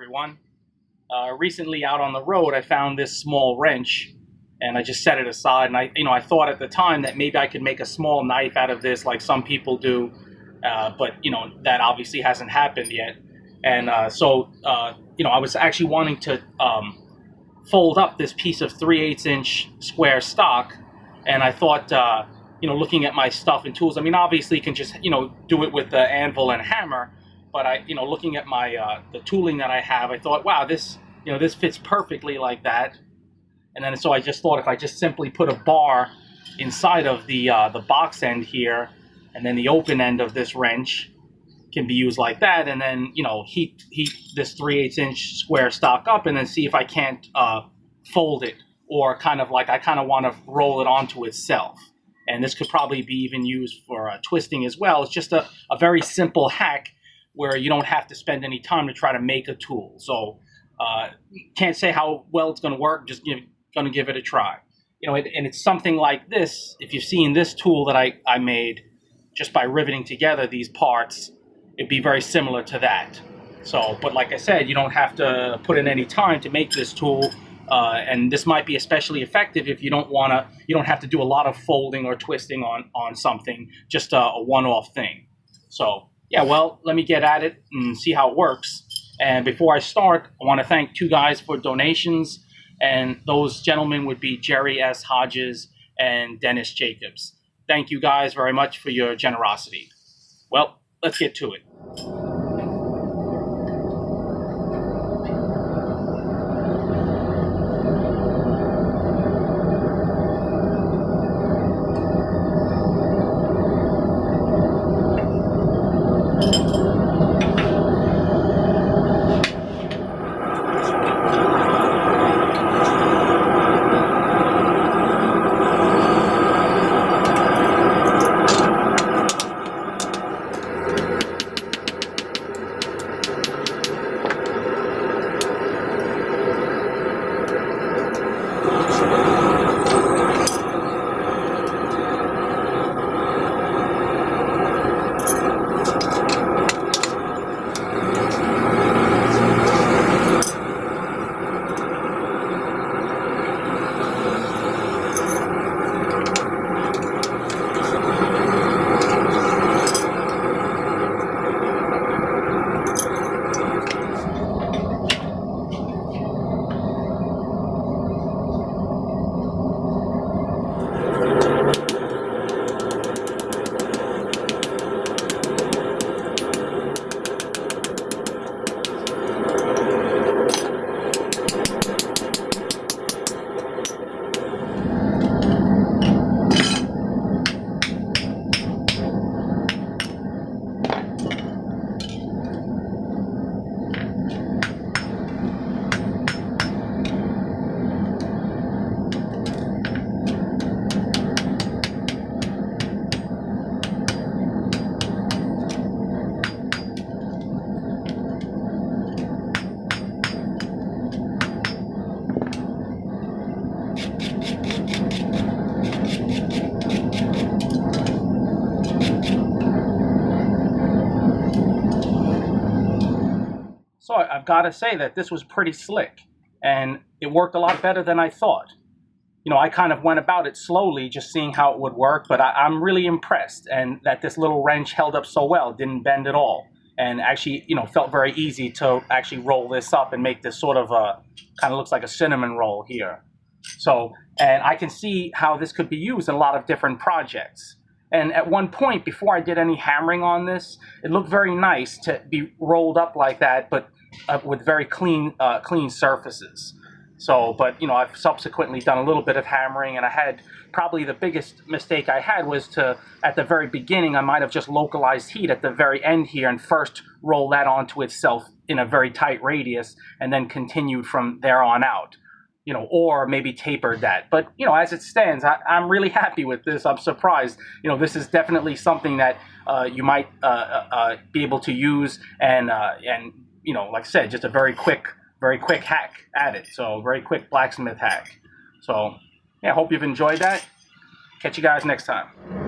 everyone. Recently out on the road, I found this small wrench and I just set it aside. And I thought at the time that maybe I could make a small knife out of this like some people do. But that obviously hasn't happened yet. And so I was actually wanting to fold up this piece of 3/8 inch square stock. And I thought, looking at my stuff and tools, I mean, obviously you can just, do it with the anvil and hammer. But looking at my the tooling that I have, I thought, wow, this fits perfectly like that. And then so I just thought if I just simply put a bar inside of the box end here, and then the open end of this wrench can be used like that, and then heat this 3/8 inch square stock up, and then see if I can't fold it, or kind of want to roll it onto itself. And this could probably be even used for twisting as well. It's just a very simple hack where you don't have to spend any time to try to make a tool. So can't say how well it's going to work, just going to give it a try. And it's something like this. If you've seen this tool that I made just by riveting together these parts, it'd be very similar to that. So, but like I said, you don't have to put in any time to make this tool. And this might be especially effective if you don't have to do a lot of folding or twisting on something, just a one-off thing. So yeah, well, let me get at it and see how it works. And before I start, I want to thank two guys for donations. And those gentlemen would be Jerry S. Hodges and Dennis Jacobs. Thank you guys very much for your generosity. Well, let's get to it. So I've got to say that this was pretty slick, and it worked a lot better than I thought. I kind of went about it slowly, just seeing how it would work, but I'm really impressed, and that this little wrench held up so well, didn't bend at all, and actually, felt very easy to actually roll this up and make this sort of kind of looks like a cinnamon roll here. So, and I can see how this could be used in a lot of different projects. And at one point, before I did any hammering on this, it looked very nice to be rolled up like that, but with very clean surfaces. So, but I've subsequently done a little bit of hammering, and I had probably the biggest mistake I had was at the very beginning, I might have just localized heat at the very end here and first roll that onto itself in a very tight radius, and then continued from there on out. Or maybe tapered that. But, as it stands, I'm really happy with this. I'm surprised. This is definitely something that you might be able to use, and like I said, just a very quick hack at it. So very quick blacksmith hack. So yeah, I hope you've enjoyed that. Catch you guys next time.